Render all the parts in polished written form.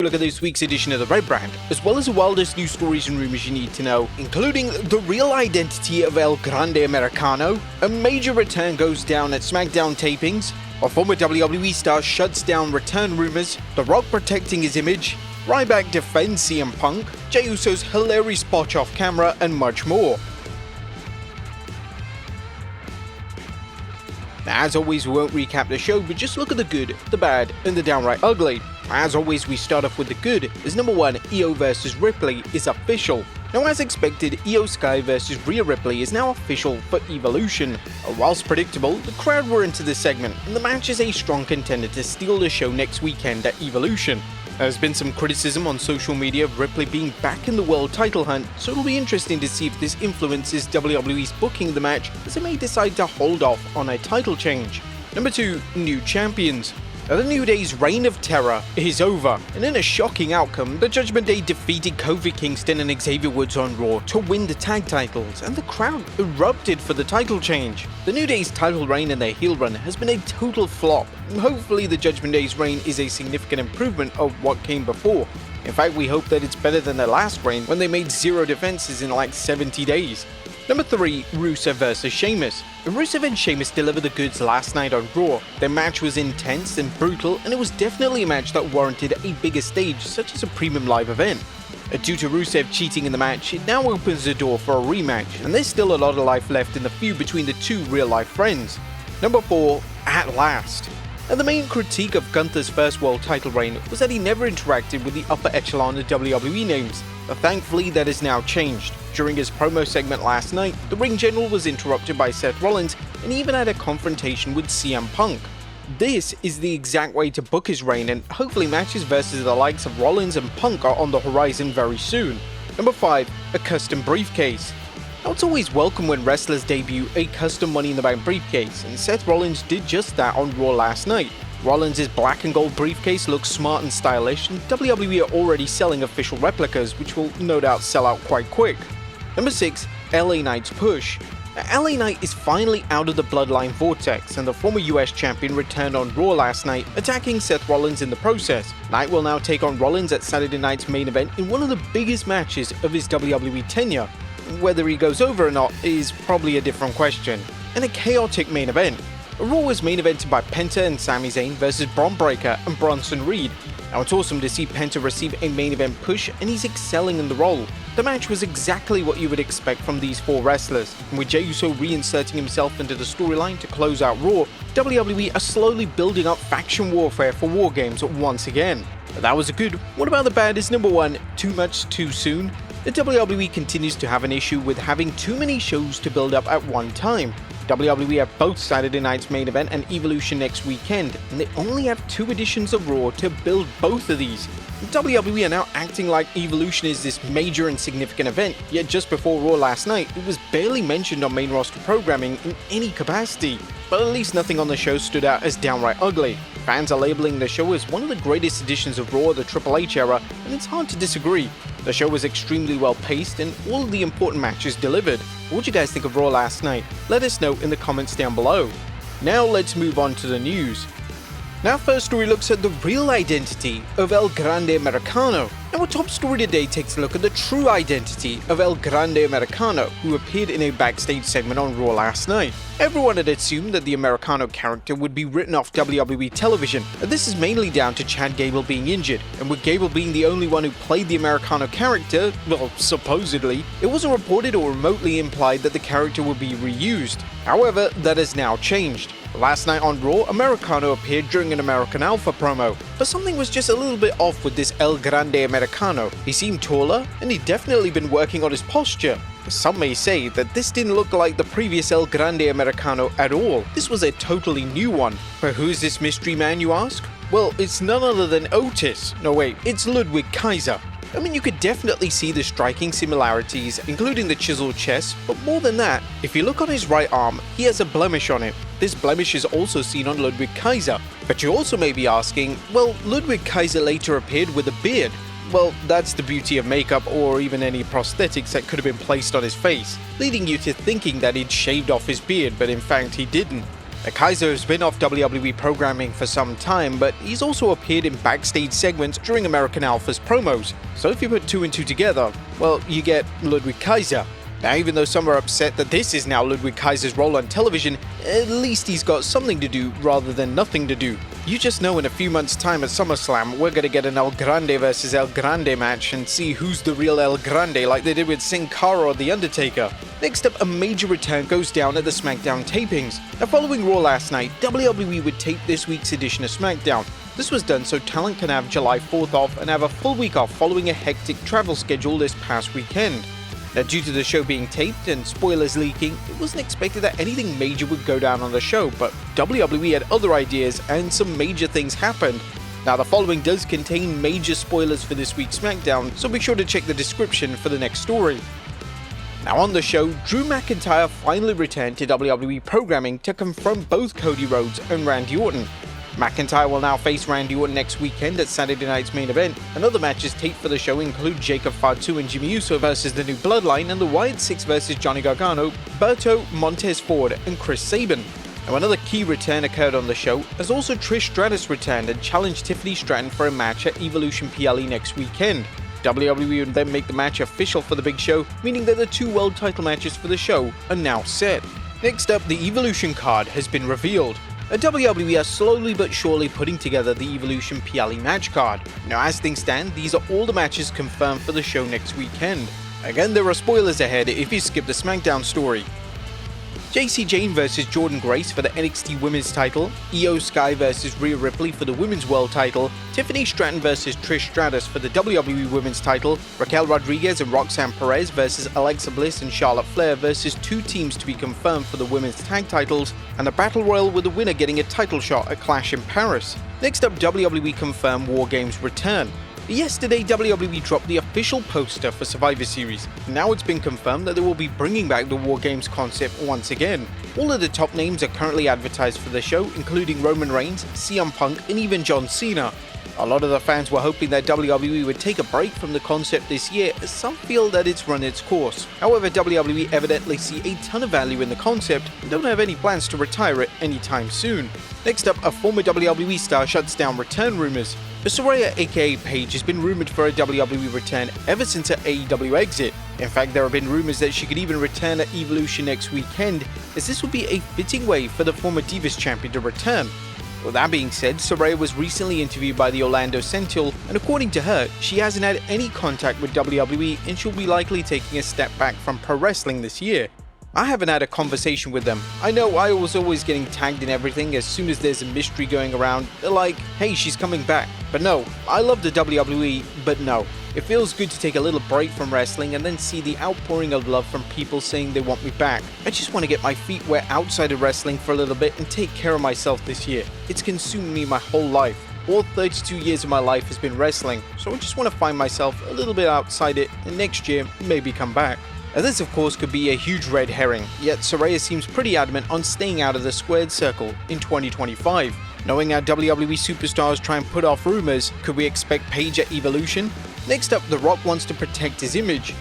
Look at this week's edition of the Red Brand, as well as the wildest news stories and rumors you need to know, including the real identity of El Grande Americano, a major return goes down at Smackdown tapings, a former WWE star shuts down return rumors, The Rock protecting his image, RYBACK defends CM Punk, Jey Uso's hilarious botch off camera, and much more. Now, as always, we won't recap the show, but just look at the good, the bad, and the downright ugly. As always, we start off with the good, as number 1, Io vs Ripley is official. Now, as expected, Io Sky vs Rhea Ripley is now official for Evolution. Whilst predictable, the crowd were into this segment, and the match is a strong contender to steal the show next weekend at Evolution. There's been some criticism on social media of Ripley being back in the world title hunt, so it'll be interesting to see if this influences WWE's booking the match, as they may decide to hold off on a title change. Number 2, New Champions. Now, the New Day's reign of terror is over, and in a shocking outcome, the Judgment Day defeated Kofi Kingston and Xavier Woods on Raw to win the tag titles, and the crowd erupted for the title change. The New Day's title reign and their heel run has been a total flop, and hopefully the Judgment Day's reign is a significant improvement of what came before. In fact, we hope that it's better than their last reign when they made 0 defenses in like 70 days. Number 3, Rusev vs Sheamus. Rusev and Sheamus delivered the goods last night on Raw. Their match was intense and brutal, and it was definitely a match that warranted a bigger stage such as a premium live event. Due to Rusev cheating in the match, it now opens the door for a rematch, and there's still a lot of life left in the feud between the two real-life friends. Number 4, At Last. And the main critique of Gunther's first world title reign was that he never interacted with the upper echelon of WWE names, but thankfully that has now changed. During his promo segment last night, the ring general was interrupted by Seth Rollins and even had a confrontation with CM Punk. This is the exact way to book his reign, and hopefully matches versus the likes of Rollins and Punk are on the horizon very soon. Number 5, a custom briefcase. Now, it's always welcome when wrestlers debut a custom Money in the Bank briefcase, and Seth Rollins did just that on Raw last night. Rollins' black and gold briefcase looks smart and stylish, and WWE are already selling official replicas, which will no doubt sell out quite quick. Number 6, LA Knight's push. Now, LA Knight is finally out of the Bloodline vortex, and the former US champion returned on Raw last night, attacking Seth Rollins in the process. Knight will now take on Rollins at Saturday night's main event in one of the biggest matches of his WWE tenure. Whether he goes over or not is probably a different question. And a chaotic main event. Raw was main evented by Penta and Sami Zayn versus Bron Breakker and Bronson Reed. Now, it's awesome to see Penta receive a main event push, and he's excelling in the role. The match was exactly what you would expect from these 4 wrestlers, and with Jey Uso reinserting himself into the storyline to close out Raw, WWE are slowly building up faction warfare for WARGAMES once again. But that was a good. What about the bad is number 1, too much too soon? The WWE continues to have an issue with having too many shows to build up at one time. WWE have both Saturday night's main event and Evolution next weekend, and they only have 2 editions of Raw to build both of these. WWE are now acting like Evolution is this major and significant event, yet just before Raw last night, it was barely mentioned on main roster programming in any capacity. But at least nothing on the show stood out as downright ugly. Fans are labeling the show as one of the greatest editions of Raw of the Triple H era, and it's hard to disagree. The show was extremely well paced, and all of the important matches delivered. What did you guys think of Raw last night? Let us know in the comments down below. Now let's move on to the news. Now, first story looks at the real identity of El Grande Americano. Now, our top story today takes a look at the true identity of El Grande Americano, who appeared in a backstage segment on Raw last night. Everyone had assumed that the Americano character would be written off WWE television, and this is mainly down to Chad Gable being injured, and with Gable being the only one who played the Americano character, well, supposedly, it wasn't reported or remotely implied that the character would be reused. However, that has now changed. Last night on Raw, Americano appeared during an American Alpha promo, but something was just a little bit off with this El Grande Americano. He seemed taller, and he'd definitely been working on his posture. Some may say that this didn't look like the previous El Grande Americano at all. This was a totally new one. But who's this mystery man, you ask? Well, it's none other than Otis. No wait, it's Ludwig Kaiser. I mean, you could definitely see the striking similarities, including the chiseled chest, but more than that, if you look on his right arm, he has a blemish on it. This blemish is also seen on Ludwig Kaiser. But you also may be asking, well, Ludwig Kaiser later appeared with a beard. Well, that's the beauty of makeup or even any prosthetics that could have been placed on his face, leading you to thinking that he'd shaved off his beard, but in fact he didn't. Now, Kaiser has been off WWE programming for some time, but he's also appeared in backstage segments during American Alpha's promos. So if you put two and two together, well, you get Ludwig Kaiser. Now, even though some are upset that this is now Ludwig Kaiser's role on television, at least he's got something to do rather than nothing to do. You just know in a few months' time at SummerSlam, we're gonna get an El Grande versus El Grande match and see who's the real El Grande like they did with Sin Cara or The Undertaker. Next up, a major return goes down at the Smackdown tapings. Now, following Raw last night, WWE would tape this week's edition of Smackdown. This was done so talent can have July 4th off and have a full week off following a hectic travel schedule this past weekend. Now, due to the show being taped and spoilers leaking, it wasn't expected that anything major would go down on the show, but WWE had other ideas and some major things happened. Now, the following does contain major spoilers for this week's SmackDown, so be sure to check the description for the next story. Now, on the show, Drew McIntyre finally returned to WWE programming to confront both Cody Rhodes and Randy Orton. McIntyre will now face Randy Orton next weekend at Saturday night's main event, and other matches taped for the show include Jacob Fatu and Jimmy Uso versus the New Bloodline, and the Wyatt Six versus Johnny Gargano, Berto, Montez Ford, and Chris Sabin. Now, another key return occurred on the show, as also Trish Stratus returned and challenged Tiffany Stratton for a match at Evolution PLE next weekend. WWE would then make the match official for the big show, meaning that the two world title matches for the show are now set. Next up, the Evolution card has been revealed. WWE are slowly but surely putting together the Evolution PLE match card. Now, as things stand, these are all the matches confirmed for the show next weekend. Again, there are spoilers ahead if you skip the SmackDown story. JC Jane vs Jordan Grace for the NXT Women's title, Io Sky vs Rhea Ripley for the Women's World title, Tiffany Stratton vs Trish Stratus for the WWE Women's title, Raquel Rodriguez and Roxanne Perez vs Alexa Bliss and Charlotte Flair versus two teams to be confirmed for the Women's Tag titles, and a Battle Royal with the winner getting a title shot at Clash in Paris. Next up, WWE confirmed WarGames return. Yesterday, WWE dropped the official poster for Survivor Series. Now it's been confirmed that they will be bringing back the WarGames concept once again. All of the top names are currently advertised for the show, including Roman Reigns, CM Punk, and even John Cena. A lot of the fans were hoping that WWE would take a break from the concept this year, as some feel that it's run its course. However, WWE evidently see a ton of value in the concept and don't have any plans to retire it anytime soon. Next up, a former WWE star shuts down return rumors. Saraya aka Paige has been rumored for a WWE return ever since her AEW exit. In fact, there have been rumors that she could even return at Evolution next weekend, as this would be a fitting way for the former Divas champion to return. With that being said, Saraya was recently interviewed by the Orlando Sentinel, and according to her, she hasn't had any contact with WWE and she'll be likely taking a step back from pro wrestling this year. I haven't had a conversation with them. I know I was always getting tagged in everything as soon as there's a mystery going around. They're like, hey, she's coming back. But no, I love the WWE, but no. It feels good to take a little break from wrestling and then see the outpouring of love from people saying they want me back. I just want to get my feet wet outside of wrestling for a little bit and take care of myself this year. It's consumed me my whole life. All 32 years of my life has been wrestling, so I just want to find myself a little bit outside it and next year maybe come back. Now, this of course could be a huge red herring, yet Saraya seems pretty adamant on staying out of the squared circle in 2025. Knowing how WWE superstars try and put off rumors, could we expect Paige at Evolution? Next up, The Rock wants to protect his image.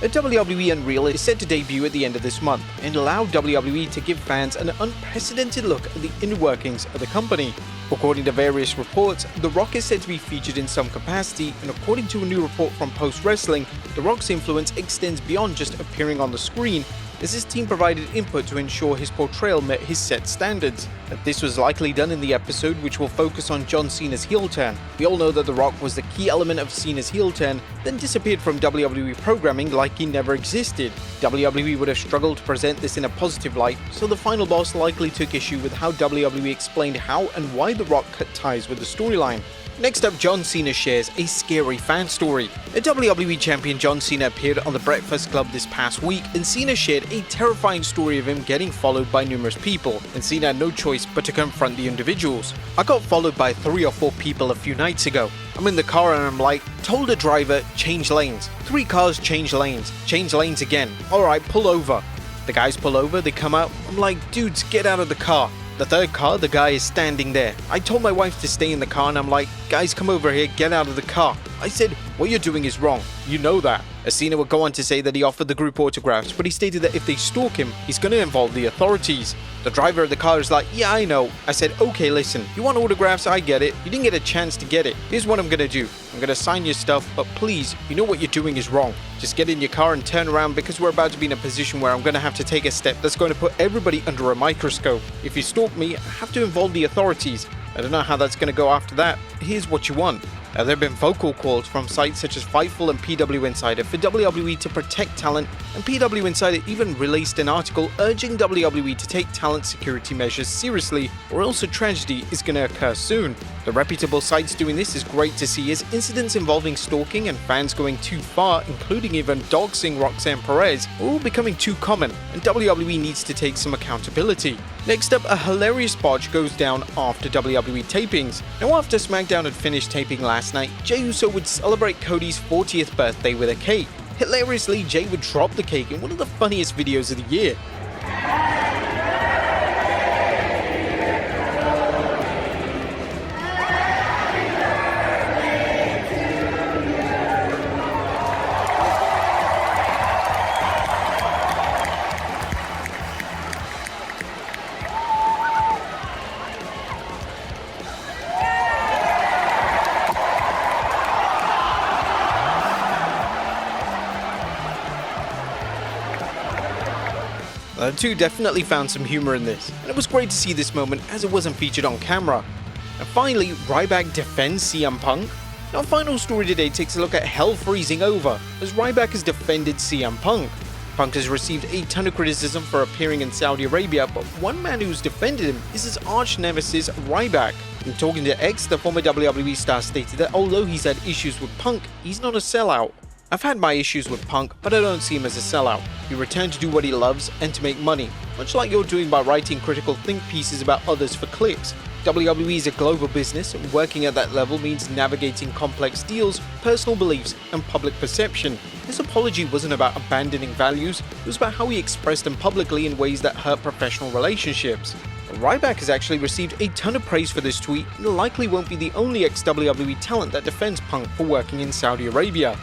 A WWE Unreal is set to debut at the end of this month and allow WWE to give fans an unprecedented look at the inner workings of the company. According to various reports, The Rock is said to be featured in some capacity, and according to a new report from Post Wrestling, The Rock's influence extends beyond just appearing on the screen, as his team provided input to ensure his portrayal met his set standards. This was likely done in the episode, which will focus on John Cena's heel turn. We all know that The Rock was the key element of Cena's heel turn, then disappeared from WWE programming like he never existed. WWE would have struggled to present this in a positive light, so the final boss likely took issue with how WWE explained how and why The Rock cut ties with the storyline. Next up, John Cena shares a scary fan story. A WWE champion John Cena appeared on the Breakfast Club this past week, and Cena shared a terrifying story of him getting followed by numerous people, and Cena had no choice but to confront the individuals. I got followed by 3 or 4 people a few nights ago. I'm in the car and I'm like, told a driver, change lanes. 3 cars change lanes again. Alright, pull over. The guys pull over, they come out. I'm like, dudes, get out of the car. The 3rd car, the guy is standing there. I told my wife to stay in the car and I'm like, guys, come over here, get out of the car. I said, what you're doing is wrong. You know that. CENA would go on to say that he offered the group autographs, but he stated that if they stalk him, he's going to involve the authorities. The driver of the car is like, yeah, I know. I said, okay, listen, you want autographs, I get it. You didn't get a chance to get it. Here's what I'm going to do. I'm going to sign your stuff, but please, you know what you're doing is wrong. Just get in your car and turn around because we're about to be in a position where I'm going to have to take a step that's going to put everybody under a microscope. If you stalk me, I have to involve the authorities. I don't know how that's going to go after that. Here's what you want. There have been vocal calls from sites such as Fightful and PW Insider for WWE to protect talent, and PW Insider even released an article urging WWE to take talent security measures seriously, or else a tragedy is going to occur soon. The reputable sites doing this is great to see, as incidents involving stalking and fans going too far, including even doxing Roxanne Perez, are all becoming too common, and WWE needs to take some accountability. Next up, a hilarious botch goes down after WWE tapings. Now, after Smackdown had finished taping last night, Jey Uso would celebrate Cody's 40th birthday with a cake. Hilariously, Jey would drop the cake in one of the funniest videos of the year. The two definitely found some humor in this, and it was great to see this moment as it wasn't featured on camera. And finally, RYBACK defends CM Punk. Our final story today takes a look at hell freezing over, as RYBACK has defended CM Punk. Punk has received a ton of criticism for appearing in Saudi Arabia, but one man who's defended him is his arch nemesis RYBACK. In talking to X, the former WWE star stated that although he's had issues with Punk, he's not a sellout. I've had my issues with Punk, but I don't see him as a sellout. He returned to do what he loves and to make money, much like you're doing by writing critical think pieces about others for clicks. WWE is a global business, and working at that level means navigating complex deals, personal beliefs, and public perception. His apology wasn't about abandoning values, it was about how he expressed them publicly in ways that hurt professional relationships. RYBACK has actually received a ton of praise for this tweet, and likely won't be the only ex-WWE talent that defends Punk for working in Saudi Arabia.